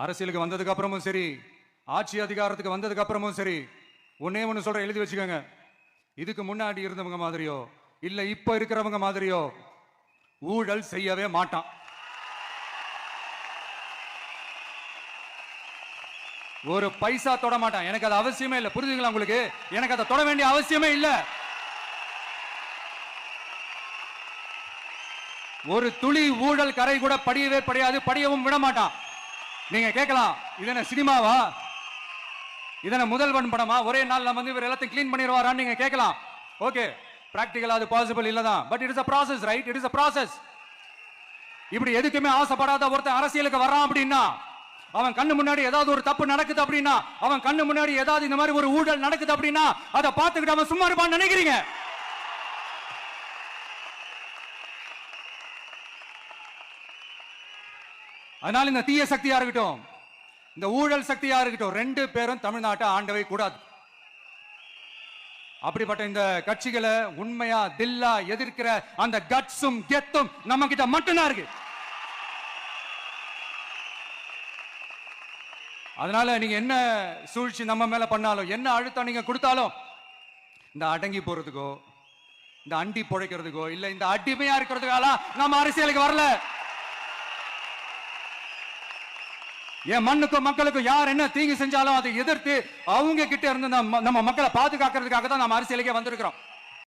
அரசியலுக்கு வந்ததுக்கு அப்புறமும் சரி, ஆட்சி அதிகாரத்துக்கு வந்ததுக்கு அப்புறமும் சரி, ஒன்னே ஒன்று சொல்ற, எழுதி வச்சுக்கோங்க. இதுக்கு முன்னாடி இருந்தவங்க மாதிரியோ இல்ல இப்ப இருக்கிறவங்க மாதிரியோ ஊழல் செய்யவே மாட்டான். ஒரு பைசா தொட மாட்டான். எனக்கு அது அவசியமே இல்லை. புரிஞ்சுங்களா உங்களுக்கு? எனக்கு அதை தொட வேண்டிய அவசியமே இல்லை. ஒரு துளி ஊழல் கரை கூட படியவே படியாது, படியவும் விட மாட்டான். நீங்க கேட்கலாம், இதென்ன சினிமாவா, இதென்ன முதல்வன் படமா, ஒரே நாள்ல வந்து இவர் எல்லாத்தையும் கிளீன் பண்ணிடுவாரான்னு நீங்க கேட்கலாம். ஓகே, பிராக்டிகலா அது பாசிபிள் இல்லதான். But it is a process, right? It is a process. இப்படி எதுக்குமே ஆசைப்படாத ஒருத்தன் அரசியலுக்கு வர்றான் அப்படின்னா, அவன் கண்ணு முன்னாடி ஏதாவது ஒரு தப்பு நடக்குது அப்படின்னா, அவன் கண்ணு முன்னாடி ஏதாவது இந்த மாதிரி ஒரு ஊழல் நடக்குது அப்படின்னா, அதை பார்த்துக்கிட்டு அவன் சும்மா இருப்பான்னு நினைக்கிறீங்க? அதனால இந்த தீய சக்தியா இருக்கட்டும், இந்த ஊழல் சக்தியா இருக்கட்டும், ரெண்டு பேரும் தமிழ்நாட்டை ஆண்டவை கூடாது. அப்படிப்பட்ட இந்த கட்சிகளை உண்மையா தில்லா எதிர்க்கிற அந்த கட்ஸும் கெத்தும் நம்ம கிட்ட மட்டும்தான் இருக்கு. அதனால நீங்க என்ன சூழ்ச்சி நம்ம மேல பண்ணாலும், என்ன அழுத்தம் நீங்க கொடுத்தாலும், இந்த அடங்கி போறதுக்கோ, இந்த அண்டி பொழைக்கிறதுக்கோ, இல்ல இந்த அடிமையா இருக்கிறதுக்கால நம்ம அரசியலுக்கு வரல. என் மண்ணுக்கும் மக்களுக்கும் யார் என்ன தீங்கு செஞ்சாலும் அதை எதிர்த்து அவங்க கிட்ட இருந்து நம்ம மக்களை பாதுகாக்கிறதுக்காக தான் நம்ம அரசியலுக்கே வந்திருக்கிறோம்.